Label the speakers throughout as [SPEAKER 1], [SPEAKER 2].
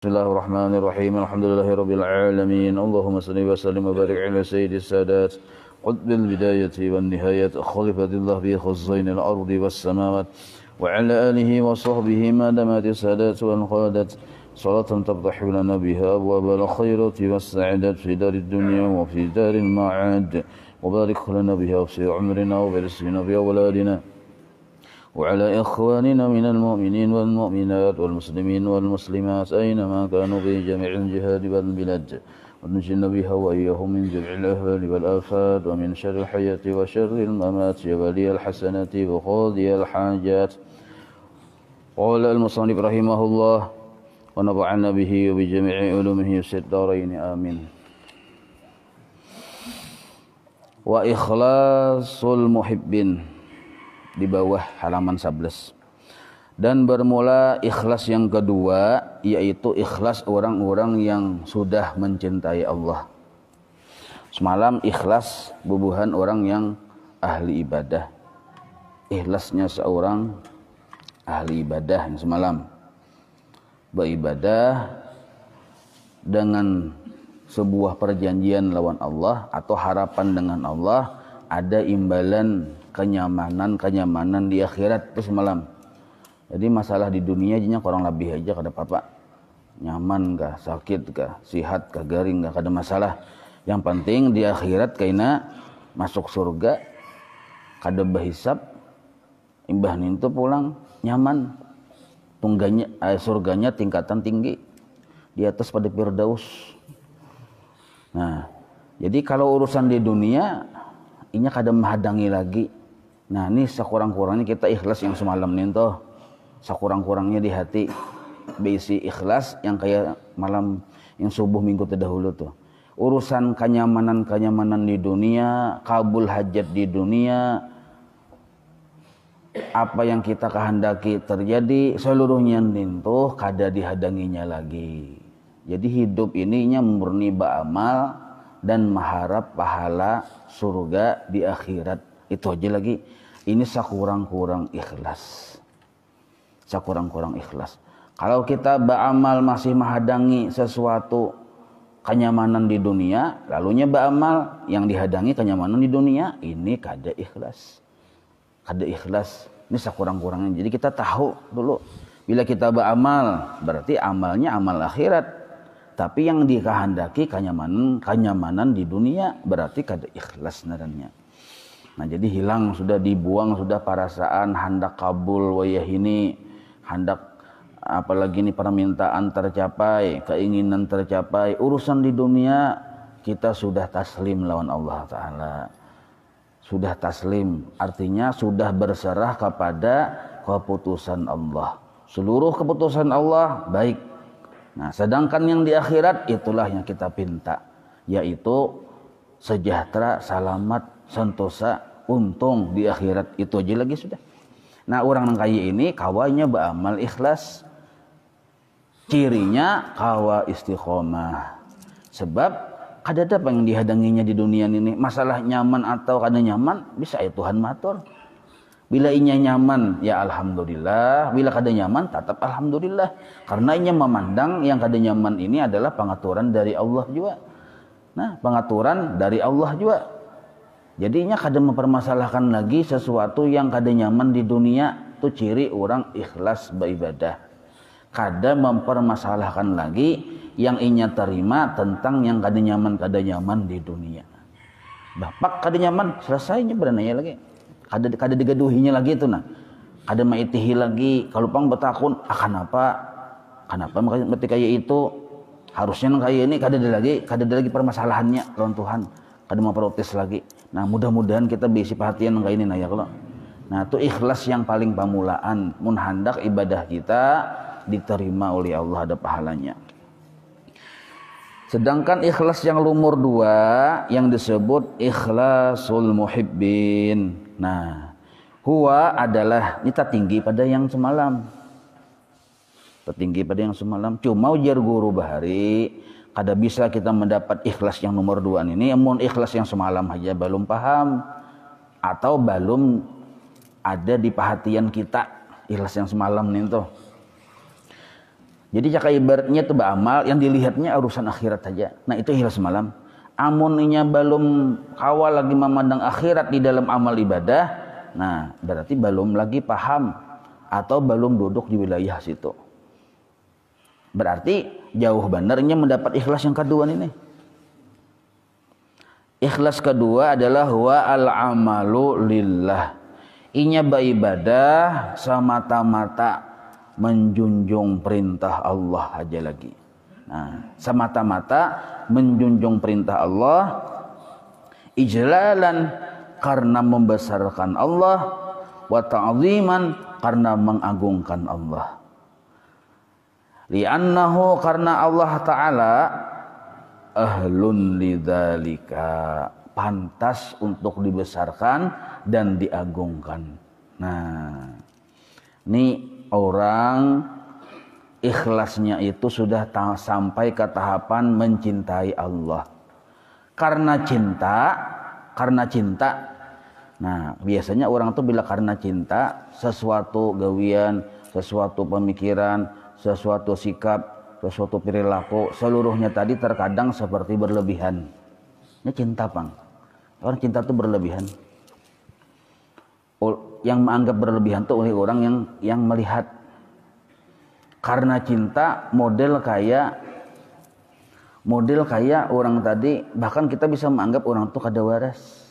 [SPEAKER 1] Bismillahirrahmanirrahim. Alhamdulillahirabbil alamin. Allahumma shalli wa sallim wa barik ala sayyidis sadat qutbil bidayati wan nihayat khalifatillah bi khazzainil ardi was samawat wa ala alihi wa sahbihi ma damati sadat wal qadat salatan taftahu lana biha abwabal khairati was sa'adat fi darid dunya wa fi daril ma'ad wa barik lana biha fi umrina wa barisna bi awladina وعلى إخواننا من المؤمنين والمؤمنات والمسلمين والمسلمات أينما كانوا في جميع الجهاد والبلاد ونجنا بها وإياهم من جميع الأهوال والآفات ومن شر الحياة وشر الممات ولي الحسنات وقاضي الحاجات. قال المصنف رحمه الله ونفعنا به وبجميع علومه في الدارين آمين. وإخلاص المحبين di bawah halaman 11. Dan bermula ikhlas yang kedua, yaitu ikhlas orang-orang yang sudah mencintai Allah. Semalam ikhlas bubuhan orang yang ahli ibadah. Ikhlasnya seorang ahli ibadah yang semalam beribadah dengan sebuah perjanjian lawan Allah atau harapan dengan Allah, ada imbalan kenyamanan di akhirat itu semalam. Jadi masalah di dunia jinya kurang lebih aja kada apa-apa. Nyaman kah, sakit kah, sihat kah, garing kah, kada masalah. Yang penting di akhirat kaina masuk surga, kada bahisab, imbah nintu pulang nyaman. Tungganya surganya tingkatan tinggi. Di atas pada Firdaus. Nah, jadi kalau urusan di dunia inya kada menghadangi lagi. Nah, ini sekurang-kurangnya kita ikhlas yang semalam nih toh. Sekurang-kurangnya di hati berisi ikhlas yang kayak malam yang subuh minggu terdahulu tuh. Urusan kenyamanan di dunia, kabul hajat di dunia, apa yang kita kehendaki terjadi, seluruhnya nintuh kada dihadanginya lagi. Jadi hidup ininya murni beramal dan mengharap pahala surga di akhirat. Itu aja lagi. Ini sekurang-kurang ikhlas. Sekurang-kurang ikhlas. Kalau kita beramal masih menghadangi sesuatu kenyamanan di dunia, lalunya beramal yang dihadangi kenyamanan di dunia, ini kada ikhlas. Kada ikhlas. Ini sekurang-kurangnya. Jadi kita tahu dulu, bila kita beramal, berarti amalnya amal akhirat. Tapi yang dikehendaki kenyamanan di dunia, berarti kada ikhlas narannya. Nah, jadi hilang, sudah dibuang, sudah perasaan hendak kabul wayah ini, hendak apalagi ini permintaan tercapai, keinginan tercapai, urusan di dunia kita sudah taslim lawan Allah Ta'ala. Sudah taslim, artinya sudah berserah kepada keputusan Allah. Seluruh keputusan Allah baik. Nah, sedangkan yang di akhirat itulah yang kita pinta, yaitu sejahtera, selamat, sentosa, untung di akhirat. Itu aja lagi sudah. Nah, orang yang kaya ini kawanya beramal ikhlas, cirinya kawa istiqomah. Sebab kada ada apa yang dihadanginya di dunia ini. Masalah nyaman atau kada nyaman bisa ya Tuhan matur. Bila inya nyaman ya alhamdulillah, bila kada nyaman tetap alhamdulillah, karena inya memandang yang kada nyaman ini adalah pengaturan dari Allah juga. Nah, pengaturan dari Allah juga. Jadinya kada mempermasalahkan lagi sesuatu yang kada nyaman di dunia. Itu ciri orang ikhlas beribadah. Kada mempermasalahkan lagi yang inya terima tentang yang kada nyaman di dunia. Bapak kada nyaman, selesainya berananya lagi. Kada digaduhinya lagi itu nah. Kada maitihi lagi. Kalau pang betakun akan apa? Kenapa ketika itu harusnya kayak ini kada ada lagi permasalahannya lawan Tuhan. Kada mau protes lagi. Nah, mudah-mudahan kita bisi perhatian kayak ini nah ya kalau. Nah, itu ikhlas yang paling pamulaan. Mun hendak ibadah kita diterima oleh Allah, ada pahalanya. Sedangkan ikhlas yang nomor 2 yang disebut ikhlasul muhibbin. Nah, huwa adalah ini tertinggi pada yang semalam. Tertinggi pada yang semalam. Cuma ujar guru bahari, kada bisa kita mendapat ikhlas yang nomor 2 ini. Amun ikhlas yang semalam aja belum paham atau belum ada di perhatian kita ikhlas yang semalam nih tuh. Jadi caka ibaratnya itu beramal yang dilihatnya urusan akhirat saja. Nah itu ikhlas semalam. Amunnya belum kawal lagi memandang akhirat di dalam amal ibadah, nah berarti belum lagi paham atau belum duduk di wilayah situ. Berarti jauh benernya mendapat ikhlas yang kedua ini. Ikhlas kedua adalah wa al-amalu lillah. Inya beribadah semata-mata menjunjung perintah Allah aja lagi. Nah, semata-mata menjunjung perintah Allah, ijlalan karena membesarkan Allah, wa ta'ziman karena mengagungkan Allah. Li'annahu karena Allah Ta'ala ahlun lidzalika, pantas untuk dibesarkan dan diagungkan. Nah, ini orang ikhlasnya itu sudah sampai ke tahapan mencintai Allah. Karena cinta. Nah, biasanya orang tuh bila karena cinta sesuatu gawian, sesuatu pemikiran, sesuatu sikap, sesuatu perilaku, seluruhnya tadi terkadang seperti berlebihan. Ini cinta, Pang. Orang cinta itu berlebihan. Yang menganggap berlebihan itu oleh orang yang melihat. Karena cinta model kayak orang tadi, bahkan kita bisa menganggap orang itu kada waras.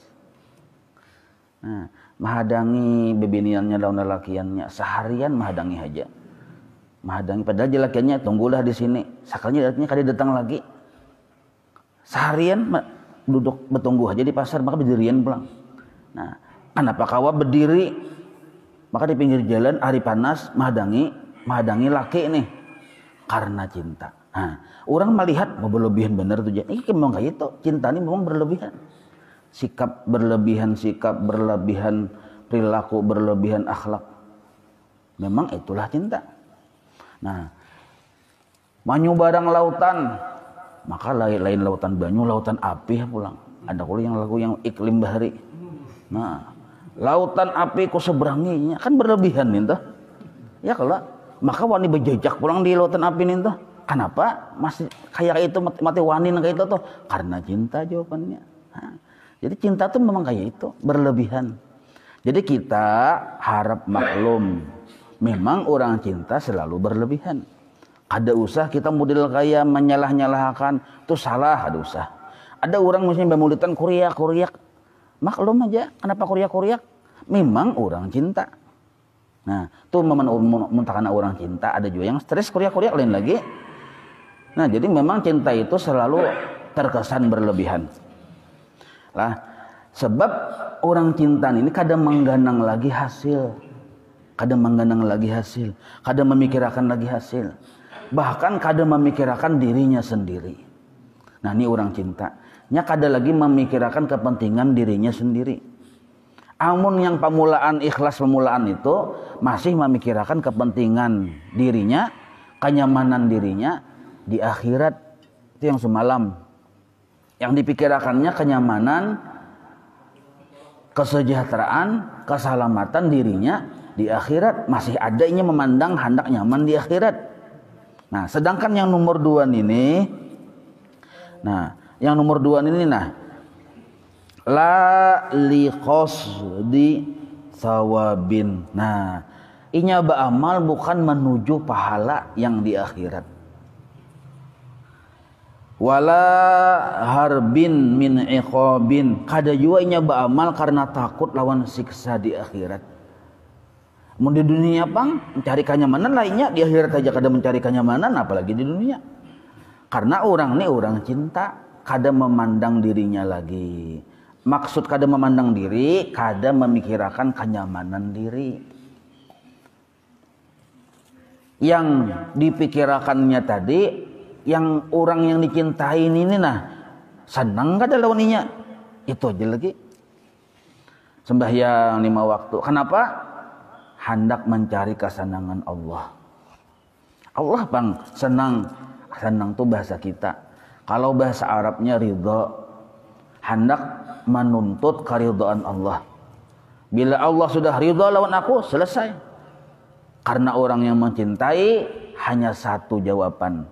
[SPEAKER 1] Nah, mahadangi bebiniannya lawan lelakiannya seharian mahadangi aja. Mahadangi padahal jelakiannya tunggulah di sini. Sakalnya datangnya kada datang lagi. Seharian duduk bertunggu aja di pasar, maka berdirian pulang. Nah, kenapa kawa berdiri? Maka di pinggir jalan hari panas mahadangi laki nih karena cinta. Nah, orang melihat mau berlebihan bener tuh. Ini memang kayak itu, cinta ini memang berlebihan. Sikap berlebihan, perilaku berlebihan, akhlak. Memang itulah cinta. Nah, banyu barang lautan, maka lain lautan banyu, lautan api pulang. Ada lagu yang iklim bahari. Nah, lautan api ku seberanginya kan berlebihan nih tuh. Ya kalau maka wani berjejak pulang di lautan api nih tuh. Kenapa masih kayak itu mati wani kayak itu tuh? Karena cinta jawabannya. Nah, jadi cinta tuh memang kayak itu, berlebihan. Jadi kita harap maklum. Memang orang cinta selalu berlebihan. Ada usah kita model kayak menyalah-nyalahkan, itu salah, ada usah. Ada orang misalnya bermulitan kuriak. Maklum aja, kenapa kuriak? Memang orang cinta. Nah, tuh mentakana orang cinta, ada juga yang stres kuriak lain lagi. Nah, jadi memang cinta itu selalu terkesan berlebihan. Lah, sebab orang cinta ini kadang mengganang lagi hasil. Kadang memikirkan lagi hasil. Bahkan kadang memikirkan dirinya sendiri. Nah, ini orang cinta. Nya kadang lagi memikirkan kepentingan dirinya sendiri. Amun yang ikhlas pemulaan itu masih memikirkan kepentingan dirinya, kenyamanan dirinya di akhirat. Itu yang semalam. Yang dipikirkannya kenyamanan, kesejahteraan, keselamatan dirinya di akhirat, masih adanya memandang hendak nyaman di akhirat. Nah, sedangkan yang nomor 2 ini, la liqasdi sawabin. Nah, inya beramal bukan menuju pahala yang di akhirat. Wala harbin min iqabin. Kada jua inya beramal karena takut lawan siksa di akhirat. Mau di dunia Pang mencari kenyamanan lainnya, di akhirat aja kada mencari kenyamanan, apalagi di dunia. Karena orang ini orang cinta, kada memandang dirinya lagi. Maksud kada memandang diri, kada memikirkan kenyamanan diri. Yang dipikirkannya tadi, yang orang yang dicintai ini senang kada lawaninya. Itu aja lagi. Sembahyang 5 waktu. Kenapa? Hendak mencari kesenangan Allah. Allah Bang senang tuh bahasa kita. Kalau bahasa Arabnya ridha, hendak menuntut keridhaan Allah. Bila Allah sudah ridha lawan aku, selesai. Karena orang yang mencintai hanya satu jawaban,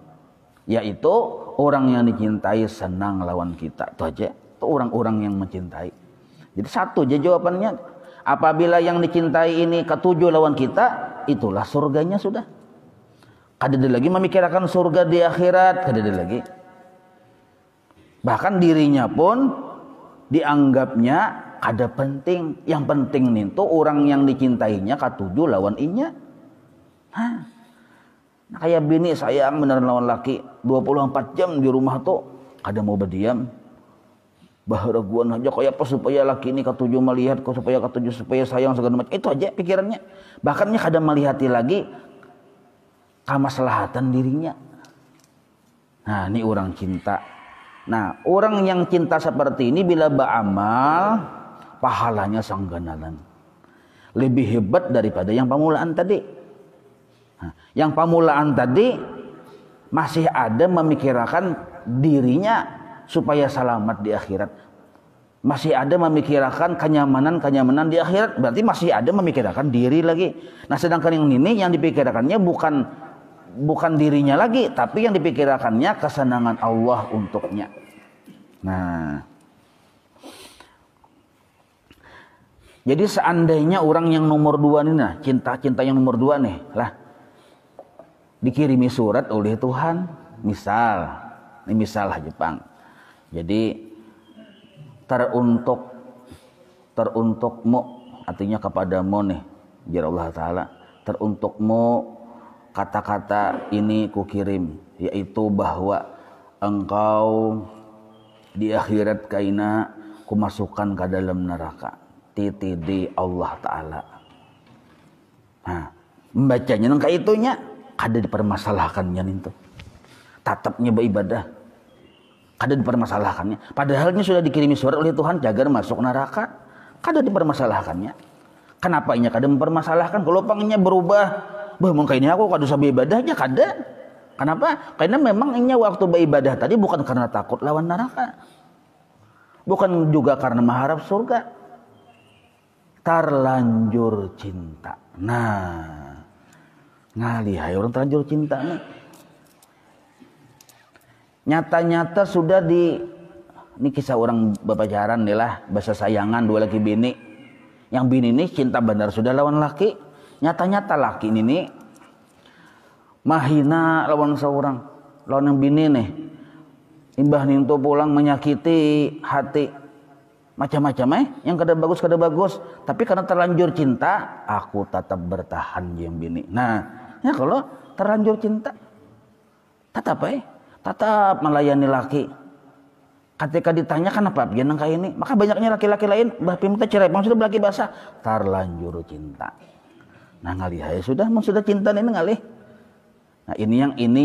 [SPEAKER 1] yaitu orang yang dicintai senang lawan kita. Itu aja. Itu orang-orang yang mencintai. Jadi satu aja jawabannya. Apabila yang dicintai ini ketujuh lawan kita, itulah surganya sudah. Kada ada lagi memikirkan surga di akhirat, kada ada lagi. Bahkan dirinya pun dianggapnya kada penting. Yang penting nih tuh orang yang dicintainya ketujuh lawan inya. Nah, kayak bini sayang bener lawan laki 24 jam di rumah tuh kada mau berdiam. Baharaguan aja kayak apa supaya laki ini ketujuh melihat kok, supaya ketujuh supaya sayang segala macam. Itu aja pikirannya. Bahkannya kada melihati lagi kemaslahatan dirinya. Nah, ini orang cinta. Nah, orang yang cinta seperti ini bila beramal pahalanya sangganalan. Lebih hebat daripada yang pamulaan tadi. Nah, yang pamulaan tadi masih ada memikirkan dirinya supaya selamat di akhirat. Masih ada memikirkan kenyamanan di akhirat. Berarti masih ada memikirkan diri lagi. Nah, sedangkan yang ini yang dipikirkannya bukan dirinya lagi, tapi yang dipikirkannya kesenangan Allah untuknya. Nah, jadi seandainya orang yang nomor dua nih, nah cinta yang nomor dua nih lah, dikirimi surat oleh Tuhan, ini misal lah Jepang. Jadi teruntukmu, artinya kepadamu nih, jar Allah Ta'ala, teruntukmu kata-kata ini kukirim, yaitu bahwa engkau di akhirat kaina kumasukkan ke dalam neraka. Titidi Allah Ta'ala. Nah, membacanya nang kaitunya ada dipermasalahkannya itu. Tatapnya beribadah ada dipermasalahkannya. Padahal ini sudah dikirimi surat oleh Tuhan jaga masuk neraka. Kada dipermasalahkannya. Kenapa ini kada mempermasalahkan? Kalau pengennya berubah, mungkin ini aku kada usah beribadahnya kada. Kenapa? Karena memang ini waktu beribadah tadi bukan karena takut lawan neraka. Bukan juga karena mengharap surga. Terlanjur cinta. Nah, ngalihai orang terlanjur cinta nih. Nyata-nyata sudah ini kisah orang berpacaran nih lah, bahasa sayangan dua laki bini. Yang bini ini cinta benar sudah lawan laki. Nyata-nyata laki ini mahina lawan seorang, lawan yang bini nih. Imbah nintu pulang menyakiti hati. Macam-macam yang kada bagus. Tapi karena terlanjur cinta, aku tetap bertahan yang bini. Nah, ya kalau terlanjur cinta, tetap melayani laki. Ketika ditanya kenapa pian nang kayak ini, maka banyaknya laki-laki lain bah minta cerai, bang sudah berlaki basah, terlanjur cinta. Nah ngalih sudah cinta ini ngalih. Nah ini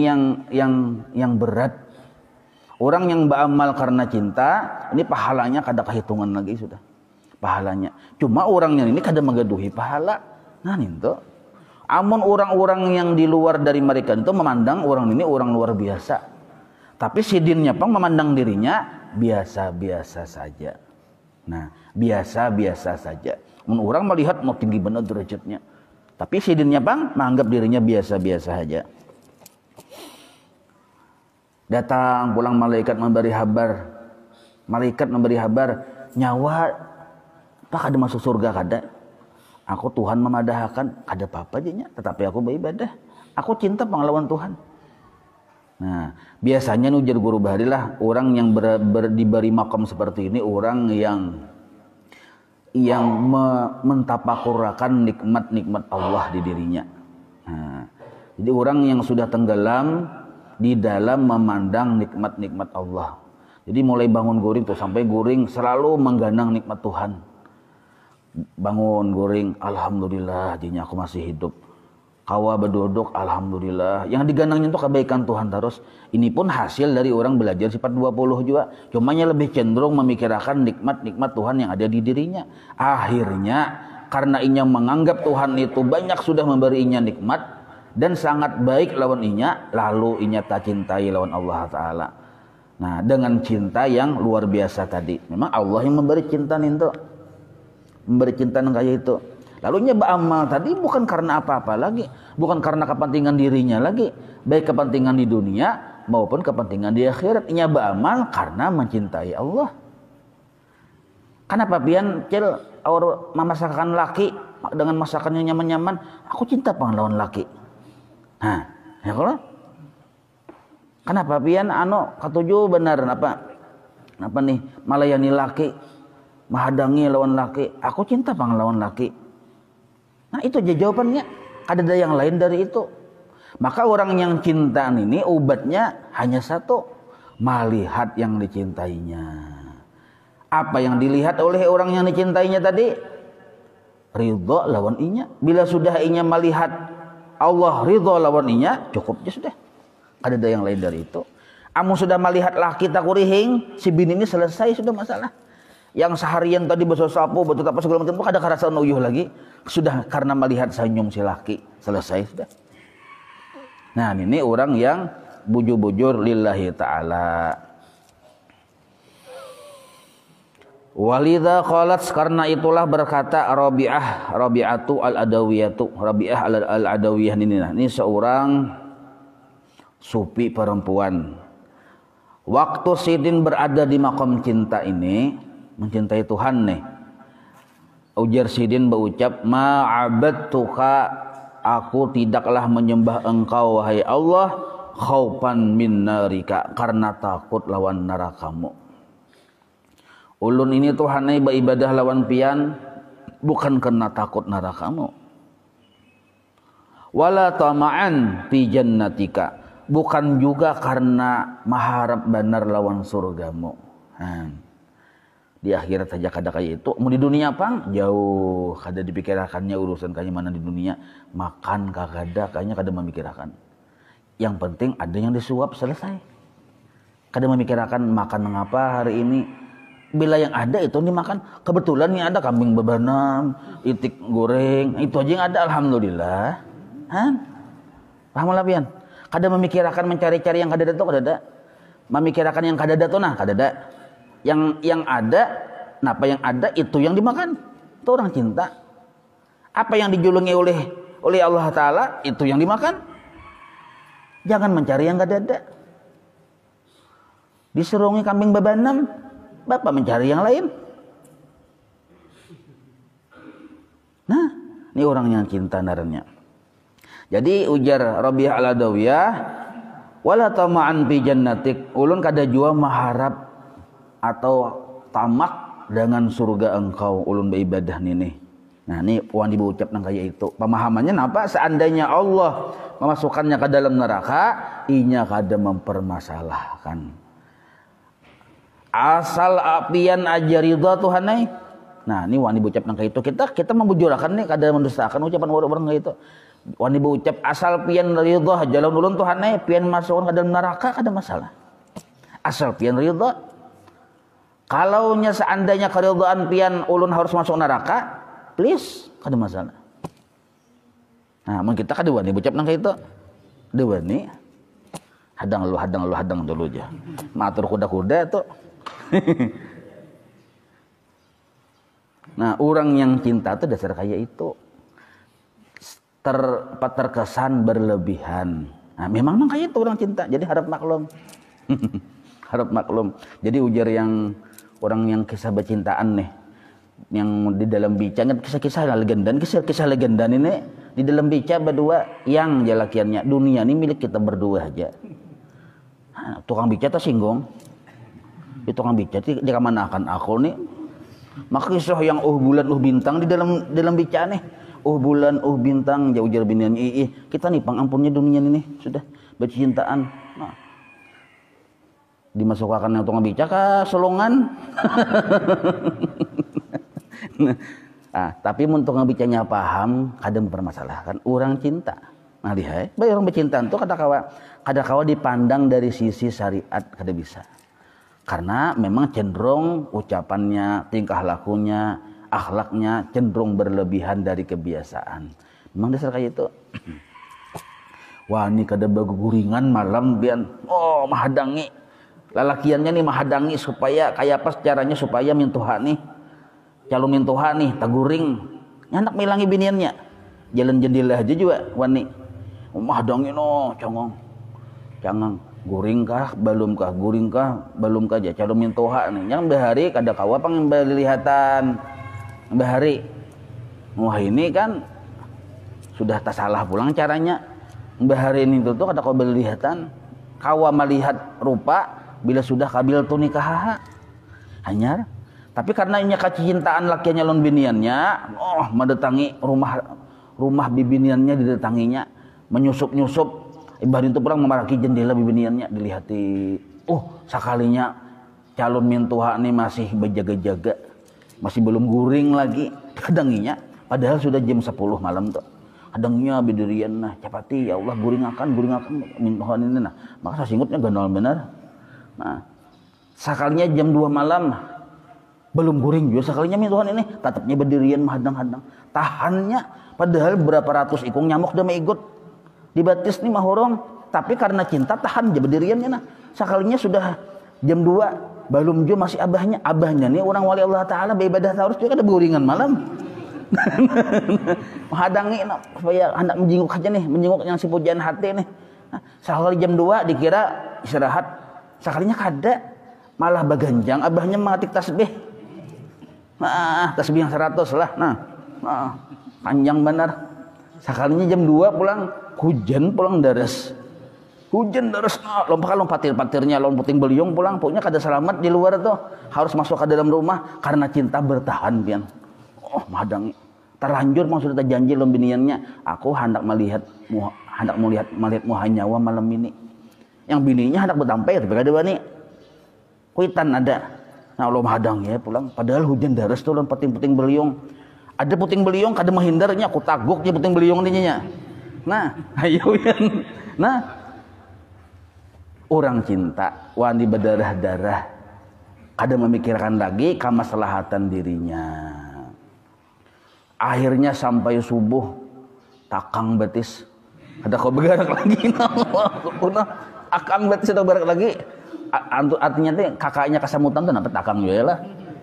[SPEAKER 1] yang berat. Orang yang beramal karena cinta, ini pahalanya kada kehitungan lagi sudah. Pahalanya. Cuma orangnya ini kada mengaduhi pahala. Nah itu. Amun orang-orang yang di luar dari mereka itu memandang orang ini orang luar biasa. Tapi sidinnya pang memandang dirinya biasa-biasa saja. Nah, biasa-biasa saja. Orang melihat mau tinggi benar derajatnya. Tapi sidinnya pang menganggap dirinya biasa-biasa saja. Datang pulang malaikat memberi kabar. Malaikat memberi kabar, nyawa tak ada masuk surga kada. Aku Tuhan memadahkan, kada apa-apa jadinya, tetapi aku beribadah. Aku cinta pengalaman Tuhan. Nah, biasanya nujar guru bahari lah orang yang diberi makam seperti ini, orang yang mentapakurakan nikmat-nikmat Allah di dirinya. Nah, jadi orang yang sudah tenggelam di dalam memandang nikmat-nikmat Allah. Jadi mulai bangun guring tuh sampai guring selalu mengganang nikmat Tuhan. Bangun guring, alhamdulillah jadinya aku masih hidup. Kawa berduduk, alhamdulillah. Yang diganangnya itu kebaikan Tuhan terus. Ini pun hasil dari orang belajar sifat 20 juga. Cumanya lebih cenderung memikirkan nikmat-nikmat Tuhan yang ada di dirinya. Akhirnya karena inya menganggap Tuhan itu banyak sudah memberi inya nikmat dan sangat baik lawan inya, lalu inya tak cintai lawan Allah Ta'ala. Nah, dengan cinta yang luar biasa tadi. Memang Allah yang memberi cinta itu. Memberi cinta yang kayak itu. Lalu nya beramal tadi bukan karena apa-apa lagi, bukan karena kepentingan dirinya lagi, baik kepentingan di dunia maupun kepentingan di akhirat. Nya beramal karena mencintai Allah. Kenapa pian cil memasakkan laki dengan masakannya nyaman-nyaman, aku cinta pang lawan laki. Nah, ya kalau kenapa pian katuju benar apa nih malayani laki, mahadangi lawan laki, aku cinta pang lawan laki. Nah itu aja jawabannya, ada yang lain dari itu. Maka orang yang cinta ini obatnya hanya satu, melihat yang dicintainya. Apa yang dilihat oleh orang yang dicintainya tadi? Ridho lawan inya. Bila sudah inya melihat Allah ridho lawan inya, cukup ya sudah. Ada yang lain dari itu. Amu sudah melihat laki tak kurihing, si bini ini selesai sudah masalah. Yang seharian tadi bersosapu, betul apa segala macam, ada kerasa uyuh lagi. Sudah karena melihat senyum si laki, selesai sudah. Nah ini orang yang bujur-bujur lillahi ta'ala. Walidha qalat, karena itulah berkata Rabi'atu al-Adawiyatu, Rabi'ah al-Adawiyah ini seorang sufi perempuan. Waktu Sidin berada di makam cinta ini, mencintai Tuhan nih, ujar Sidin berucap, ma'abadtuka, aku tidaklah menyembah engkau wahai Allah, khaufan min narika, karena takut lawan nerakamu. Ulun ini Tuhanai beribadah lawan pian bukan karena takut nerakamu. Wala tama'an fi jannatika, bukan juga karena maharap benar lawan surgamu. Di akhirat saja kada kayak itu, mau di dunia pang jauh kada dipikirkannya urusan kayak mana di dunia, makan kagada kayaknya kada memikirkan. Yang penting ada yang disuap selesai. Kada memikirkan makan mengapa hari ini. Bila yang ada itu dimakan, kebetulan yang ada kambing bebanam, itik goreng, itu aja yang ada, alhamdulillah. Paham lah pian? Kada memikirkan mencari-cari yang kada ada tuh kada ada. Memikirkan yang kada ada tuh nah kada ada. Yang ada, apa yang ada itu yang dimakan. Itu orang cinta. Apa yang dijulungi oleh Allah Ta'ala itu yang dimakan. Jangan mencari yang kada ada. Diserungi kambing bebanam, bapak mencari yang lain. Nah, ini orang yang cinta naranya. Jadi ujar Rabi'ah al-Adawiyah, wala tama'an fi jannatik, ulun kada jua maharap atau tamak dengan surga engkau, ulun beribadah nih. Nah, ini puan diucap nang kaya itu. Pemahamannya napa? Seandainya Allah memasukkannya ke dalam neraka, inya kada mempermasalahkan. Asal apian aja ridha Tuhanai. Nah, ini wani bucap nang kaya itu. Kita membujurakan nih kada mendustakan ucapan orang-orang kaya itu. Wani bucap asal pian ridha jalan ulun Tuhanai, pian masukkan ke dalam neraka kada masalah. Asal pian ridha. Kalau nya seandainya keridhaan pian ulun harus masuk neraka, please kada masalah. Nah, mun kita kada wani bucap nang kaya itu. Dewa ni hadang dulu aja. Matur kuda-kuda tuh. Nah, orang yang cinta itu dasar kayak itu terkesan berlebihan. Nah, memang kayak itu orang cinta. Jadi harap maklum. Harap maklum. Jadi ujar yang orang yang kisah bercintaan nih, yang di dalam bica kisah-kisah legenda ini di dalam bica berdua yang jalakiannya dunia ini milik kita berdua aja. Nah, tukang bica tersinggung. Itu kan bicara dia kamanakan aku nih, maka kisah yang bulan bintang di dalam bicara nih, bulan bintang jauh jar binian kita nih pangampunnya dunia ini sudah bercintaan. Nah, dimasukkan yang tukang bicara ke solongan. Nah, tapi mun tukang bicaranya paham kada mempermasalahkan orang cinta. Nah, lihat baik orang bercintaan tuh kada kawa dipandang dari sisi syariat kada bisa. Karena memang cenderung ucapannya, tingkah lakunya, akhlaknya cenderung berlebihan dari kebiasaan. Memang dasar kayak itu. Wah, ini kada baguguringan malam bian. Oh, mahadangi. Lalakiannya nih mahadangi supaya kayak apa caranya supaya mintuha nih. Calon mintuha nih taguring. Nyandak milangi biniannya. Jalan jendela aja juga wani. Umah dongin congong. Cangang guring kah balum kah aja calon mintoha nih. Yang bahari kada kawa pang lihatan. Bahari. Wah ini kan sudah tak salah pulang caranya. Bahari ini tuh kada kawa lihatan. Kawa melihat rupa bila sudah kabil tu nikah. Hanya tapi karena inya kecintaan lakinya lon biniannya, mendatangi rumah bibiniannya didatanginya, menyusup ibarat itu pulang memaraki jendela bibiniannya dilihati. Sekalinya calon mintuha nih masih berjaga-jaga, masih belum guring lagi, kedanginya padahal sudah jam 10 malam tuh. Kadangnya bidirian nah capati ya Allah guring akan mintuha ini nah. Maka sasingutnya ganol bener. Nah, sekalinya jam 2 malam belum guring juga sekalinya mintuhan ini tatapnya berdirian hadang-hadang tahannya padahal berapa ratus ikung nyamuk udah ikut dibatis nih mahorong tapi karena cinta tahan aja berdiriannya nah sekalinya sudah jam 2 belum juga masih abahnya nih orang wali Allah Ta'ala beribadah terus juga ada guringan malam menghadangi supaya hendak menjenguk aja nih menjenguk yang si pujian hati nih sekali jam 2 dikira istirahat sekalinya kada malah baganjang abahnya mengatik tasbih tasbih yang 100 lah panjang benar sekalinya jam 2 pulang hujan pulang deres lompat-patirnya lomputing beliung pulang pokoknya kada selamat di luar tuh harus masuk ke dalam rumah karena cinta bertahan pian madangi terlanjur mang sudah janji lom biniannya aku hendak melihat muha nyawa malam ini yang bininya hendak bertampai tapi kada bani kuitan ada. Nah Allah hadang ya pulang padahal hujan deras tuh puting beliung. Ada puting beliung kada menghindarnya aku taguknya puting beliung ininya. Nah, ayo yan. Nah, orang cinta wani berdarah-darah kada memikirkan lagi kemaslahatan dirinya. Akhirnya sampai subuh takang betis. Ada kau bergerak lagi nah. Akang betis sudah bergerak lagi. Artinya teh kakaknya kasamutan tuh nampak takang juga lah.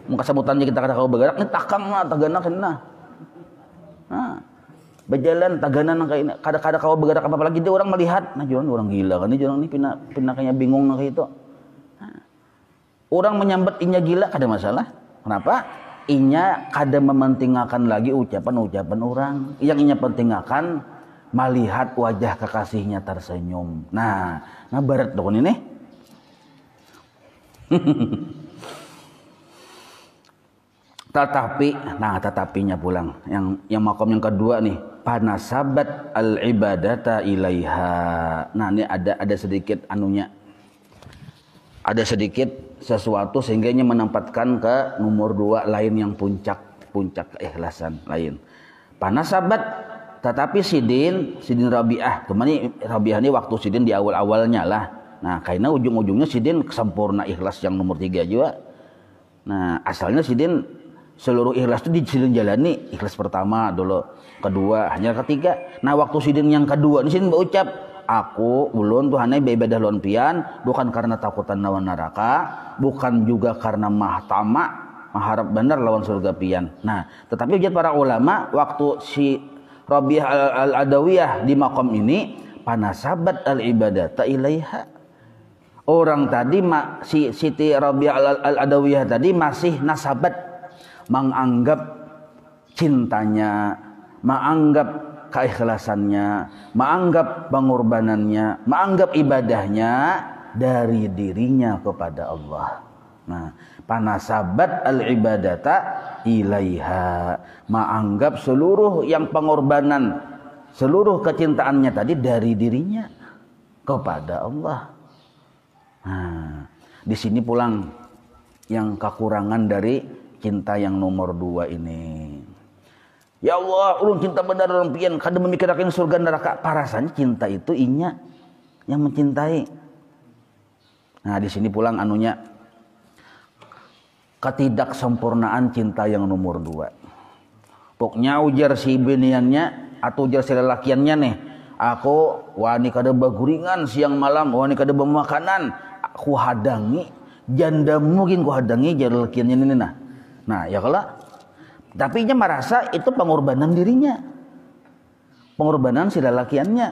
[SPEAKER 1] Mau kasamutannya kita kada kau bergerak ini takang lah tagana kena. Nah, berjalan tagana nang kayak kada kau bergerak apa lagi dia orang melihat. Nah jangan orang gila kan ini orang ini pindah kayak bingung nang kayak itu. Nah, orang menyambat inya gila kada masalah. Kenapa? Inya kada mementingkan lagi ucapan orang. Yang inya pentingkan melihat wajah kekasihnya tersenyum. Nah barat dong ini. Tetapinya pulang yang makom yang kedua nih panasabat al ibadata ilaiha. Nah ini ada sedikit anunya, ada sedikit sesuatu sehingganya menempatkan ke nomor 2 lain yang puncak keikhlasan lain. Panasabat tetapi Sidin Rabi'ah ini waktu Sidin di awal-awalnya lah. Nah, karena ujung-ujungnya Sidin sempurna ikhlas yang nomor 3 juga. Nah, asalnya Sidin seluruh ikhlas itu di Sidin jalani. Ikhlas pertama dulu, kedua, hanya ketiga. Nah, waktu Sidin yang kedua, ini Sidin berucap, aku ulun Tuhannya beribadah lawan pian, bukan karena takutan lawan neraka, bukan juga karena mengharap benar lawan surga pian. Nah, tetapi ujar para ulama, waktu si Rabi'ah al-Adawiyah di maqam ini, panasabat al-ibadata ilaiha. Orang tadi si Siti Rabi'ah al-Adawiyah tadi masih nasabat menganggap cintanya, menganggap keikhlasannya, menganggap pengorbanannya, menganggap ibadahnya dari dirinya kepada Allah. Nah, panasabat al-ibadata ilaiha, menganggap seluruh yang pengorbanan, seluruh kecintaannya tadi dari dirinya kepada Allah. Nah, di sini pulang yang kekurangan dari cinta yang nomor 2 ini. Ya Allah, ulun cinta benar dalam pian kada memikirkan surga neraka. Parasanya cinta itu inya yang mencintai. Nah, di sini pulang anunya ketidaksempurnaan cinta yang nomor 2. Pokoknya ujar si biniannya atau ujar si lelakiannya nih, aku wani kada baguringan siang malam, wani kada bemakanan, aku hadangi janda mungkin ku hadangi jar lelakiannya ini nah. Nah, ya kalau Tapi nya merasa itu pengorbanan dirinya, pengorbanan si lalakiannya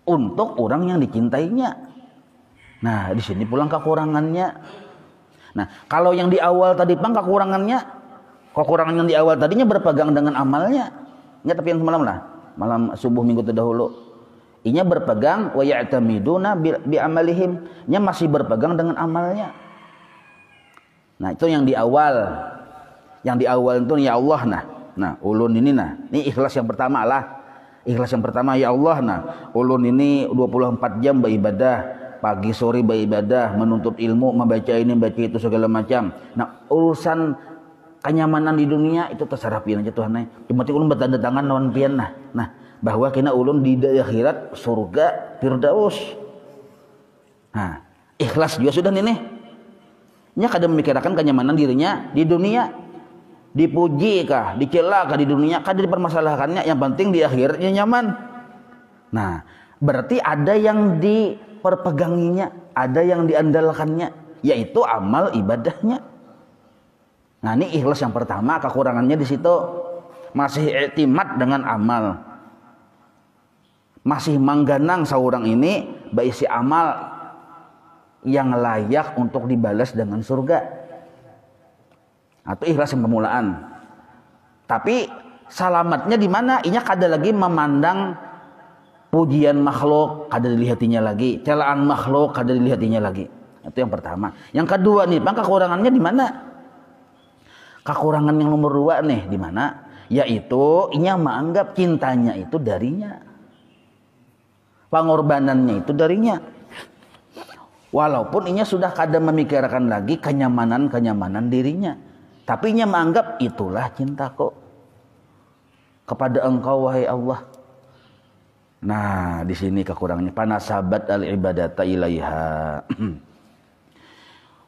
[SPEAKER 1] untuk orang yang dicintainya. Nah, di sini pulang kekurangannya. Nah, kalau yang di awal tadi kekurangan yang di awal tadinya berpegang dengan amalnya. Ya, tapi yang semalam lah, malam subuh minggu terdahulu, inya berpegang wa ya'tamiduna bi amalihim, nya masih berpegang dengan amalnya. Nah, itu yang di awal. Yang di awal itu ya Allah nah ulun ini ini ikhlas yang pertama lah. Ikhlas yang pertama ya Allah ulun ini 24 jam beribadah, pagi sore beribadah, menuntut ilmu, membaca ini membaca itu segala macam. Nah, urusan kenyamanan di dunia itu terserah pian aja Tuhan. Cuma ulun bertanda tangan lawan pian nah bahwa kena ulun di akhirat surga firdaus. Nah, ikhlas juga sudah nih. Nya kada memikirkan kenyamanan dirinya di dunia. Dipuji kah, dicela kah di dunia, kada dipermasalahkannya, yang penting di akhiratnya nyaman. Nah, berarti ada yang diperpeganginya, ada yang diandalkannya, yaitu amal ibadahnya. Nah, ini ikhlas yang pertama, kekurangannya di situ. Masih i'timad dengan amal, masih mangganang seorang ini berisi amal yang layak untuk dibalas dengan surga. Atau ikhlas yang permulaan. Tapi salamatnya di mana? Inya kada lagi memandang pujian makhluk, kada dilihatinya lagi, celaan makhluk, kada dilihatinya lagi. Itu yang pertama. Yang kedua nih, kekurangannya di mana? Kekurangan yang nomor 2 nih di mana? Yaitu inya menganggap cintanya itu darinya, pengorbanannya itu darinya. Walaupun inya sudah kada memikirkan lagi kenyamanan dirinya. Tapi nya menganggap itulah cintaku kepada engkau wahai Allah. Nah, di sini kekurangannya panasabat al ibadata ilaiha.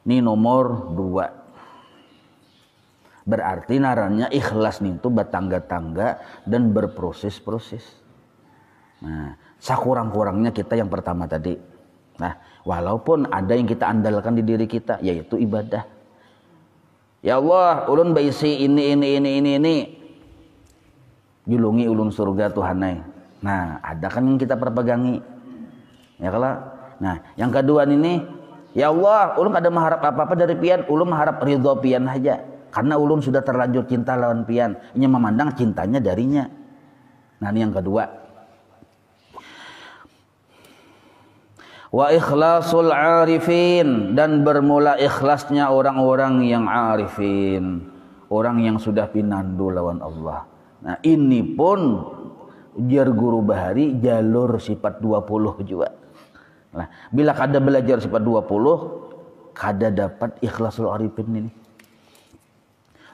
[SPEAKER 1] Ini nomor 2. Berarti narannya ikhlas nih itu bertangga-tangga dan berproses-proses. Nah, sakurang-kurangnya kita yang pertama tadi. Nah, walaupun ada yang kita andalkan di diri kita, yaitu ibadah. Ya Allah, ulun baisi ini. Julungi ulun surga Tuhanai. Nah, ada kan yang kita perpegangi. Ya kalau. Nah, yang kedua ini, ya Allah, ulun kada mengharap apa-apa dari pian, ulun mengharap ridho pian aja. Karena ulun sudah terlanjur cinta lawan pian, ini memandang cintanya darinya. Nah, ini yang kedua. Wa ikhlasul arifin, dan bermula ikhlasnya orang-orang yang arifin, orang yang sudah pinandu lawan Allah. Nah, ini pun jar guru Bahari jalur sifat 20 juga. Nah, bila kada belajar sifat 20, kada dapat ikhlasul arifin ini.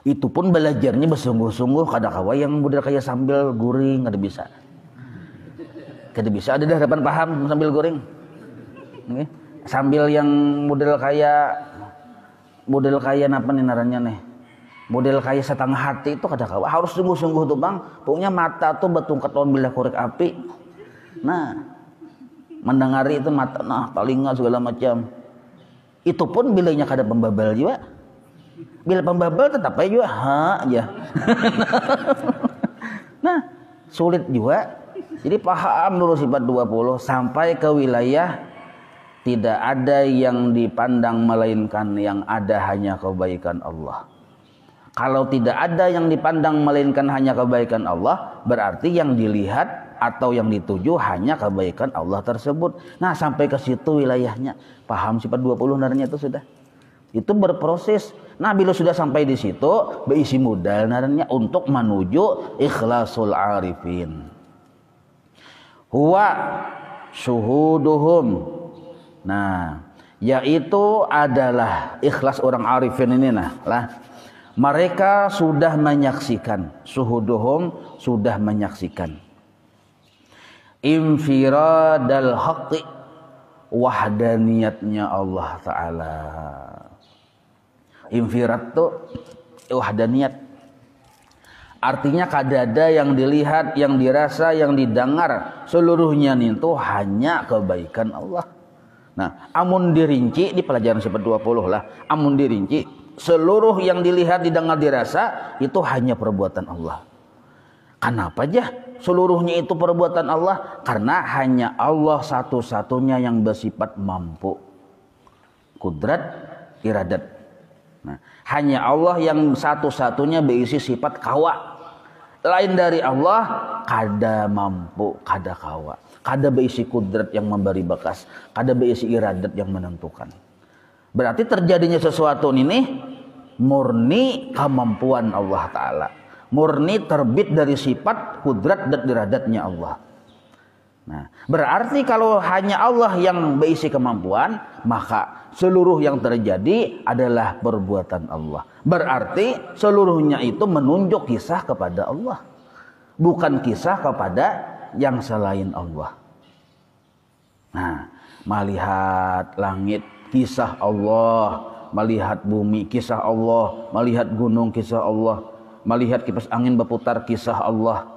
[SPEAKER 1] Itu pun belajarnya bersungguh-sungguh, kada kawa yang model kayak sambil guring, kada bisa. Kada bisa, ada harapan paham sambil guring. Nih, sambil yang model kayak apa nih naranya nih, model kayak setengah hati itu kada kawa, harus sungguh-sungguh tuh bang. Pokoknya mata tuh betungkat lawan bila korek api. Nah, mendengari itu mata, nah telinga segala macam. Itu pun bilanya kada pembabal juga. Bila pembabal tetap aja juga aja. Nah, sulit juga. Jadi paham dulu sifat 20 sampai ke wilayah tidak ada yang dipandang melainkan yang ada hanya kebaikan Allah. Kalau tidak ada yang dipandang melainkan hanya kebaikan Allah, berarti yang dilihat atau yang dituju hanya kebaikan Allah tersebut. Nah, sampai ke situ wilayahnya. Paham sifat 20 naranya itu sudah. Itu berproses. Nah, bila sudah sampai di situ, berisi modal naranya untuk menuju ikhlasul arifin. Huwa syuhuduhum. Nah, yaitu adalah ikhlas orang arifin ini mereka sudah menyaksikan, syuhuduhum sudah menyaksikan infiradal haqqi, wahdaniyatnya Allah Ta'ala. Infirad itu wahdaniyat, artinya kada ada yang dilihat, yang dirasa, yang didengar, seluruhnya itu hanya kebaikan Allah. Nah, amun dirinci di pelajaran sifat 20 lah, amun dirinci seluruh yang dilihat, didengar, dirasa itu hanya perbuatan Allah. Kenapa aja seluruhnya itu perbuatan Allah? Karena hanya Allah satu-satunya yang bersifat mampu, kudrat, iradat. Nah, hanya Allah yang satu-satunya berisi sifat kawa. Lain dari Allah kada mampu, kada kawa, kada berisi kudrat yang memberi bekas, kada berisi iradat yang menentukan. Berarti terjadinya sesuatu ini murni kemampuan Allah Ta'ala, murni terbit dari sifat kudrat dan iradatnya Allah. Nah, berarti kalau hanya Allah yang berisi kemampuan, maka seluruh yang terjadi adalah perbuatan Allah. Berarti seluruhnya itu menunjuk kisah kepada Allah, bukan kisah kepada yang selain Allah. Nah, melihat langit kisah Allah, melihat bumi kisah Allah, melihat gunung kisah Allah, melihat kipas angin berputar kisah Allah,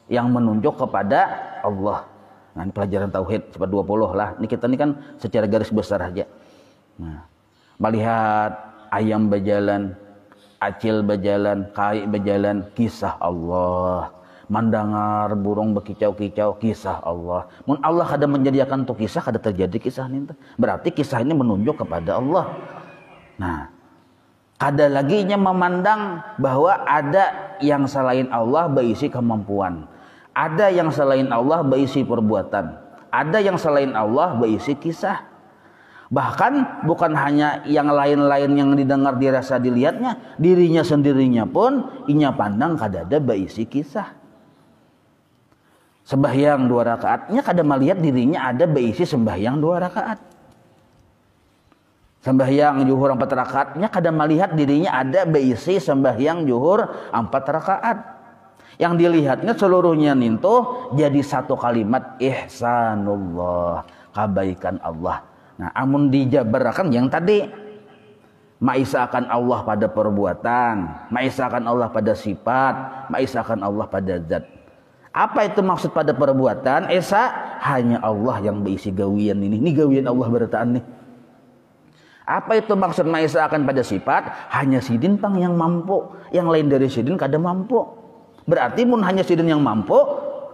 [SPEAKER 1] yang menunjuk kepada Allah. Nah, ini pelajaran tauhid sifat 20 lah. Ini kita ini kan secara garis besar aja. Nah, melihat ayam berjalan, acil berjalan, kai berjalan, kisah Allah. Mendengar burung berkicau-kicau, kisah Allah. Mun Allah kada menjadikan tuh kisah, kada terjadi kisah ini. Berarti kisah ini menunjuk kepada Allah. Nah, kada lagi nya memandang bahwa ada yang selain Allah berisi kemampuan, ada yang selain Allah berisi perbuatan, ada yang selain Allah berisi kisah. Bahkan bukan hanya yang lain-lain yang didengar, dirasa, dilihatnya, dirinya sendirinya pun inya pandang kada ada berisi kisah. Sembahyang 2 rakaatnya kada melihat dirinya ada berisi sembahyang 2 rakaat. Sembahyang zuhur 4 rakaatnya kada melihat dirinya ada berisi sembahyang zuhur 4 rakaat. Yang dilihatnya seluruhnya ninto jadi satu kalimat ihsanullah, kebaikan Allah. Nah, amun dijabarkan yang tadi, maisakan Allah pada perbuatan, maisakan Allah pada sifat, maisakan Allah pada zat. Apa itu maksud pada perbuatan? Esa hanya Allah yang berisi gawian ini. Ini gawian Allah bertaan nih. Apa itu maksud maisakan pada sifat? Hanya sidin pang yang mampu, yang lain dari sidin kada mampu. Berarti mun hanya sidin yang mampu,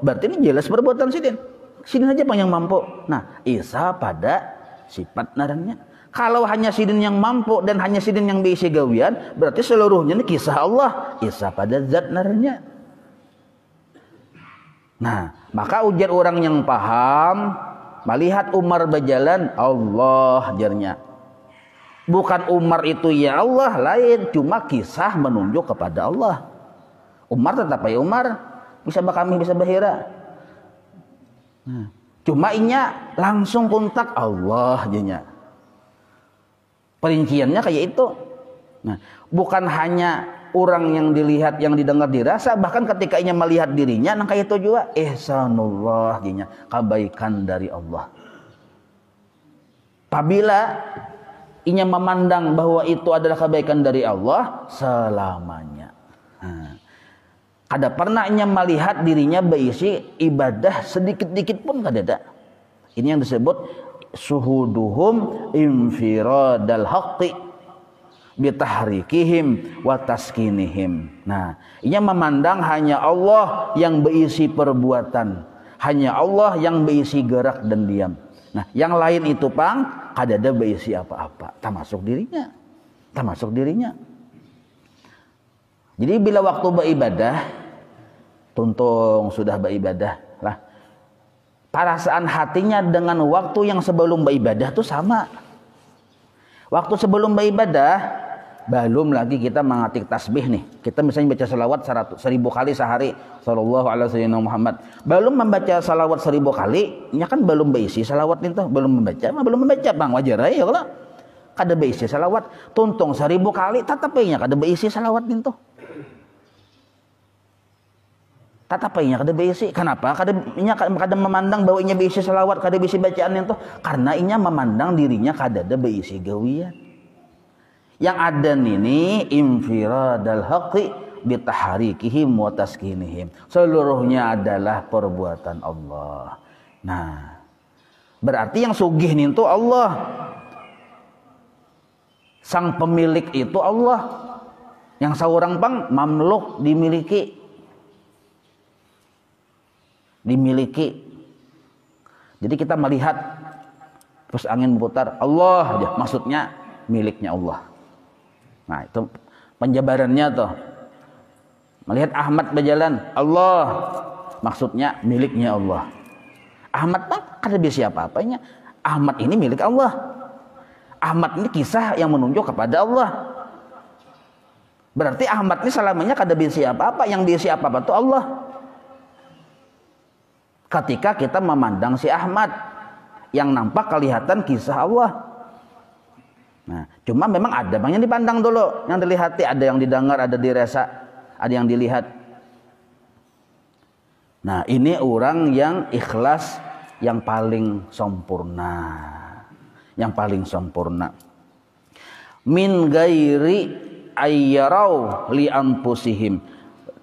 [SPEAKER 1] berarti ini jelas perbuatan sidin. Sidin aja pang yang mampu. Nah, Isa pada sifat narannya. Kalau hanya sidin yang mampu dan hanya sidin yang berisi gawian, berarti seluruhnya ini kisah Allah. Isa pada zat narannya. Nah, maka ujar orang yang paham, melihat Umar berjalan, Allah jarnya. Bukan Umar itu ya Allah, lain, cuma kisah menunjuk kepada Allah. Umar tetap ya Umar, bisa bakami, bisa bahira. Nah, cuma inya langsung kontak Allah jenya. Perinciannya kayak itu. Nah, bukan hanya orang yang dilihat, yang didengar, dirasa, bahkan ketika inya melihat dirinya, nang kayak itu juga ihsanullah jenya, kebaikan dari Allah. Apabila inya memandang bahwa itu adalah kebaikan dari Allah selamanya. Nah, kada pernah inya melihat dirinya berisi ibadah sedikit-dikit pun kada ada. Ini yang disebut suhuduhum infiradal haqqi bitahrikihim wa taskinihim. Nah, inya memandang hanya Allah yang berisi perbuatan, hanya Allah yang berisi gerak dan diam. Nah, yang lain itu pang kada ada berisi apa-apa, termasuk dirinya. Termasuk dirinya. Jadi bila waktu beribadah, tuntung sudah beribadah lah, perasaan hatinya dengan waktu yang sebelum beribadah itu sama. Waktu sebelum beribadah, belum lagi kita mengatik tasbih nih. Kita misalnya baca salawat 1000 kali sehari, sallallahu alaihi Muhammad. Belum membaca salawat 1000 kali, nya kan belum berisi salawat itu, belum membaca bang, wajar aja kalau kada berisi salawat. Tuntung 1000 kali, tetapinya kada berisi salawat itu. Tatapinya kada berisi. Kenapa? Kada memandang bahwa inya berisi salawat, kada berisi bacaan itu, karena inya memandang dirinya kada ada berisi gawian. Yang ada ini infiradal haqqi bitahrikihim wa taskinihim. Seluruhnya adalah perbuatan Allah. Nah, berarti yang sugih itu Allah. Sang pemilik itu Allah. Yang saurang pang mamluk, dimiliki. Jadi kita melihat terus angin berputar, Allah aja, maksudnya miliknya Allah. Nah, itu penjabarannya tuh. Melihat Ahmad berjalan, Allah, maksudnya miliknya Allah. Ahmad mah kada bisa apa-apanya. Ahmad ini milik Allah. Ahmad ini kisah yang menunjuk kepada Allah. Berarti Ahmad ini selamanya kada bisa apa-apa, yang bisa apa-apa itu Allah. Ketika kita memandang si Ahmad, yang nampak kelihatan kisah Allah. Nah, cuma memang ada yang dipandang dulu, yang dilihati, ada yang didengar, ada dirasa, ada yang dilihat. Nah, ini orang yang ikhlas yang paling sempurna. Yang paling sempurna. Min gairi ayyarau li anfusihim.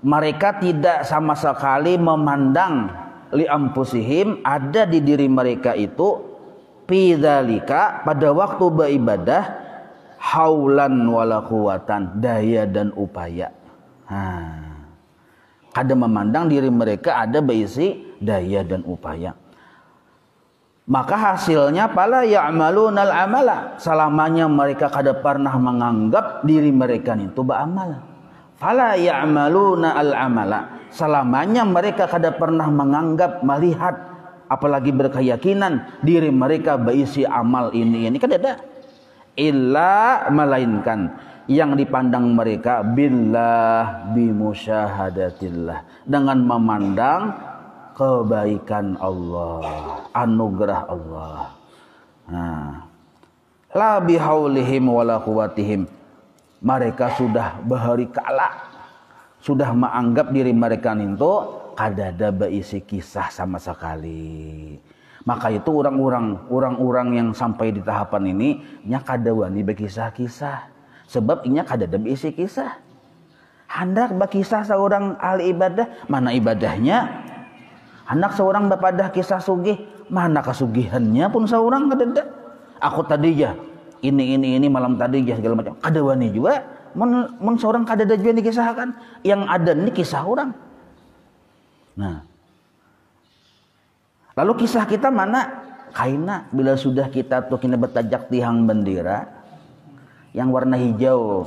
[SPEAKER 1] Mereka tidak sama sekali memandang li anfusihim, ada di diri mereka itu pidzalika, pada waktu beribadah, haulan wala quwatan, daya dan upaya. Kada memandang diri mereka ada berisi daya dan upaya. Maka hasilnya pala ya'malunal amala, selamanya mereka kada pernah menganggap diri mereka itu beramal. Fala ya'maluna al-amala, selamanya mereka kada pernah menganggap, melihat, apalagi berkeyakinan diri mereka berisi amal ini kada ada. Illa, melainkan yang dipandang mereka billah, bimusyahadatillah, dengan memandang kebaikan Allah, anugerah Allah. La bihaulihim wala quwatihim, mereka sudah bahari kala, sudah menganggap diri mereka itu kada ada berisi kisah sama sekali. Maka itu orang-orang yang sampai di tahapan ini nya kada wani berkisah-kisah, sebab inya kada ada berisi kisah. Hendak berkisah seorang ahli ibadah, mana ibadahnya? Hendak seorang berpadah kisah sugih, mana kesugihannya pun seorang kada ada. Aku tadi ya ini malam tadi ya segala macam, kada wani juga. Men seorang kada ada juga dikisahkan. Yang ada ini kisah orang. Nah, lalu kisah kita mana? Kaina bila sudah kita tuh kini bertajak tihang bendera yang warna hijau,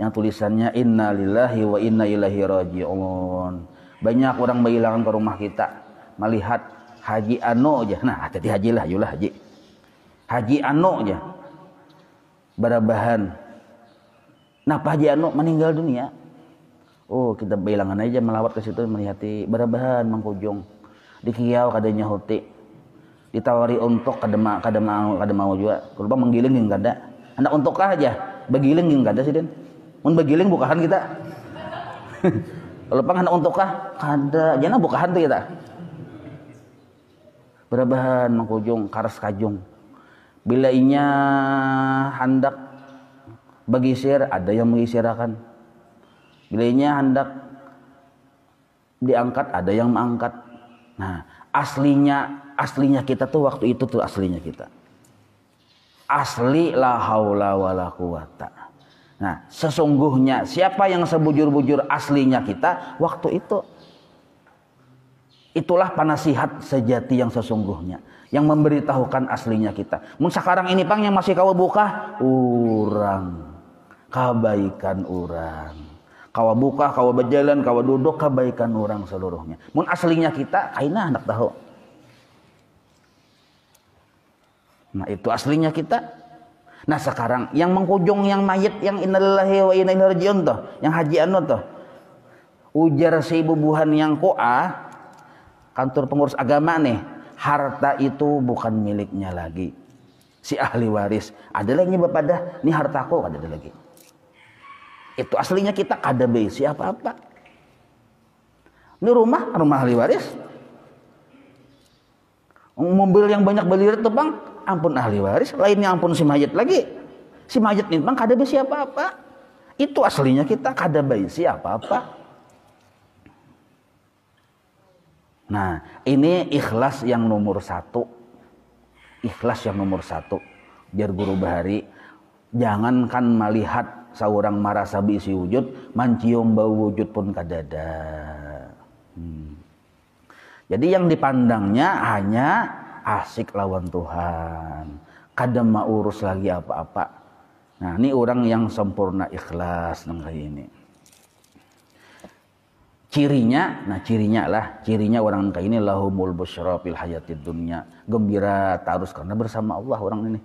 [SPEAKER 1] yang tulisannya Inna lillahi wa inna ilaihi raji'un. Banyak orang berhilangan ke rumah kita melihat Haji Ano aja. Nah, hati haji lah, yulah haji. Haji Ano aja. Barabahan. Napa Haji Ano meninggal dunia? Oh, kita berhilangan aja melawat ke situ melihati Barabahan Mangkujung. Di Kiau kadanya huti. Ditawari untuk kada mau juga. Kalau menggiling yang kada. Hendak untukkah aja? Begiling yang kada sih Den. Mun begiling bukahan kita. Kalau pang hendak untukkah? Kada. Jangan bukahan tuh kita. Barabahan Mangkujung karas kajung. Bila inya hendak bagisir, ada yang mengisirakan. Bila inya hendak diangkat, ada yang mengangkat. Nah, aslinya kita tuh waktu itu tuh aslinya kita. Asli la haula wala quwata. Nah, sesungguhnya siapa yang sebujur-bujur aslinya kita waktu itu. Itulah penasihat sejati yang sesungguhnya, yang memberitahukan aslinya kita. Mun sekarang ini pang yang masih kau buka, urang, kebaikan urang. Kau buka, kau berjalan, kau duduk, kebaikan orang seluruhnya. Mun aslinya kita, kaina hendak tahu. Nah, itu aslinya kita. Nah, sekarang yang mengkujung, yang mayit, yang innalillahi wa inna ilaihi raji'un tuh, yang Haji Ano tuh, ujar si bubuhan yang koa, kantor pengurus agama nih, harta itu bukan miliknya lagi. Si ahli waris, ada lagi bapadah, ini hartaku, ada lagi. Itu aslinya kita kada beisi apa-apa. Ini rumah ahli waris. Mobil yang banyak belirat tuh bang, ampun ahli waris, lainnya ampun si mayat lagi. Si mayat ini bang kada beisi apa-apa. Itu aslinya kita kada beisi apa-apa. Nah, ini ikhlas yang nomor 1. Ikhlas yang nomor 1. Biar guru bahari Jangankan melihat seorang marasa bisi wujud, mencium bau wujud pun kadada. Jadi yang dipandangnya hanya asik lawan Tuhan, kadang mau urus lagi apa-apa. Nah ini orang yang sempurna ikhlas nang kayak ini. Cirinya orang kayak ini lahumul busyra fil hayatid dunya, gembira terus karena bersama Allah orang ini.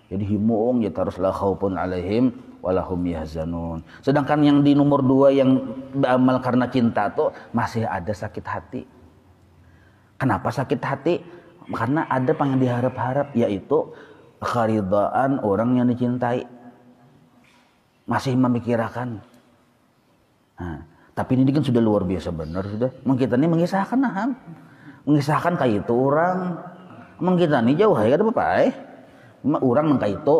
[SPEAKER 1] Jadi himung ya terus la khaufun alaihim walahum yahzanun. Sedangkan yang di nomor 2 yang beramal karena cinta tuh masih ada sakit hati. Kenapa sakit hati? Karena ada yang diharap-harap, yaitu keridhaan orang yang dicintai. Masih memikirkan. Nah, tapi ini kan sudah luar biasa benar sudah. Kita ini mengisahkan mengisahkan kayak itu orang. Kita ini jauh ya ada apa orang mengkayak itu.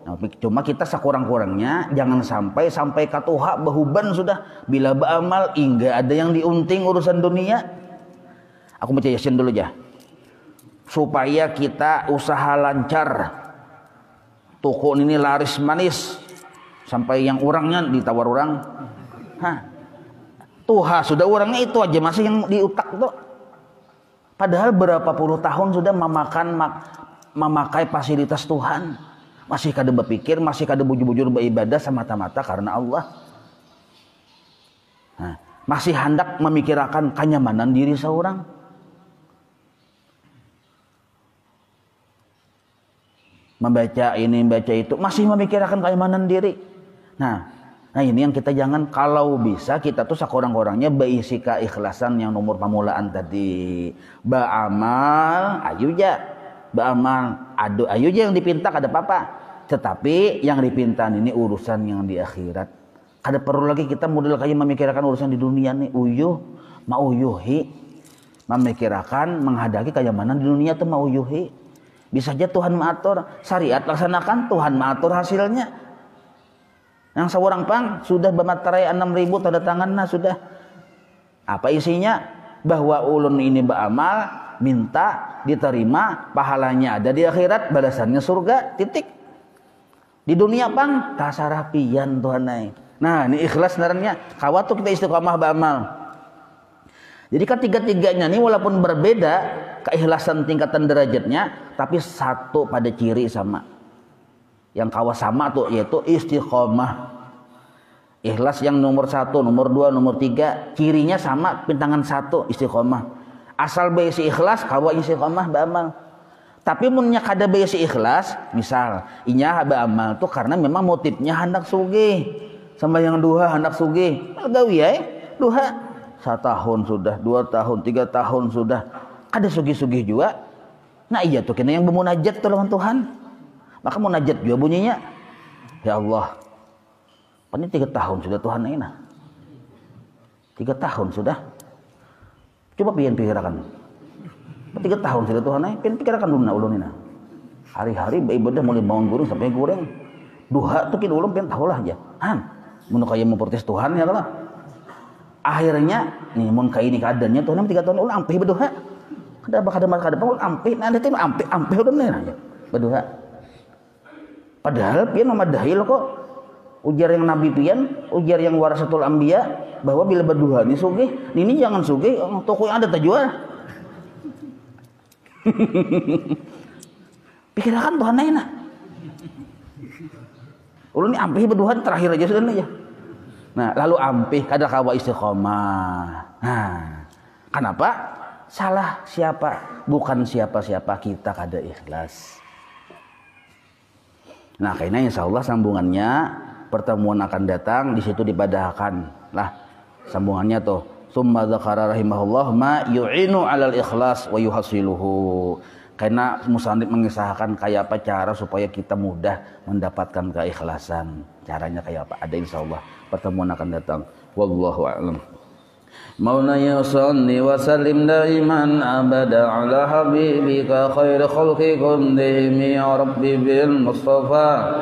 [SPEAKER 1] Nah, cuma kita sekurang-kurangnya jangan sampai katuha bahuban sudah bila beramal hingga ada yang diunting urusan dunia. Aku baca Yasin dulu aja. Supaya kita usaha lancar. Toko ini laris manis sampai yang orangnya ditawar orang. Tuha sudah orangnya itu aja masih yang di utak tuh. Padahal berapa puluh tahun sudah memakai fasilitas Tuhan, masih kada berpikir, masih kada bujur-bujur beribadah semata-mata karena Allah. Nah, masih hendak memikirkan kenyamanan diri seorang. Membaca ini, membaca itu, masih memikirkan kenyamanan diri. Nah ini yang kita jangan, kalau bisa kita tuh sekurang-kurangnya berisi keikhlasan yang nomor pamulaan tadi. Beramal, ayo ja. Beramal, ayo aja yang dipinta kada apa-apa. Tetapi yang dipinta ini urusan yang di akhirat. Kada perlu lagi kita model kayak memikirkan urusan di dunia nih. Memikirkan menghadapi kenyamanan di dunia tuh mauyuhi. Bisa aja Tuhan mengatur, syariat laksanakan, Tuhan mengatur hasilnya. Yang seorang pang sudah bermaterai 6.000 tanda tangannya sudah. Apa isinya? Bahwa ulun ini beramal, minta diterima, pahalanya ada di akhirat, balasannya surga, titik. Di dunia pang kasarapian Tuhan naik. Nah ini ikhlas sebenarnya. Kawat tuh kita istiqomah beramal. Jadi ketiga-tiganya ini walaupun berbeda keikhlasan tingkatan derajatnya, tapi satu pada ciri sama. Yang kawas sama tuh yaitu istiqomah. Ikhlas yang nomor 1, nomor 2, nomor 3 cirinya sama, pintangan 1 istiqomah. Asal besi ikhlas kawa istiqomah beramal. Tapi munnya kada besi ikhlas, misal inya beramal tuh karena memang motifnya hendak sugih. Sembahyang duha hendak sugih. Gawi ya, duha 1 tahun sudah, 2 tahun, 3 tahun sudah. Kada sugih-sugih juga. Nah iya tuh kena yang bermunajat tolongan Tuhan. Maka munajat juga bunyinya, ya Allah, ini 3 tahun sudah Tuhan ini. 3 tahun sudah. Coba pikirkan. 3 tahun sudah Tuhan ini, pikirkan dulu ulun ini. Hari-hari beribadah mulai bangun gurung sampai goreng. Duha tuh kita ulun pengen tahu lah aja. Mun kaya memprotes Tuhan ya kalau. Akhirnya nih mun kaya ini keadaannya Tuhan 3 tahun ulun ampih berdoa. Kada ulun ampih, nah ada tim ampih ulun aja berdoa. Padahal pian memadahi loh kok. Ujar yang Nabi pian, ujar yang warasatul anbiya bahwa bila berduha ini sugih, ini jangan sugih toko yang ada terjual. Pikirkan Tuhan aja. Ulun ini ampih berduha terakhir aja sudah aja. Nah, lalu ampih kada kawa istiqomah. Nah, kenapa? Salah siapa? Bukan siapa-siapa, kita kada ikhlas. Nah, kayaknya insyaallah sambungannya pertemuan akan datang di situ dipadahkan lah sambungannya tuh. Summa dzakara rahimahullah ma yu'inu 'alal ikhlas wa yuhasiluhu. Karena musannif mengisahkan kayak apa cara supaya kita mudah mendapatkan keikhlasan. Caranya kayak apa? Ada insyaallah pertemuan akan datang. Wallahu a'lam. Maulana salli wa sallim daiman abada ala habibika khair khalqi kullihim ya rabbi bil mustafa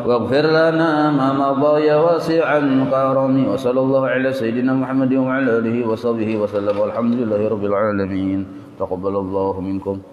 [SPEAKER 1] waghfir lana ma madha ya wasi'an karami wa sallallahu ala sayyidina Muhammad wa ala alihi wa sahbihi wa sallam walhamdulillahi rabbil alamin taqabbalallahu minkum.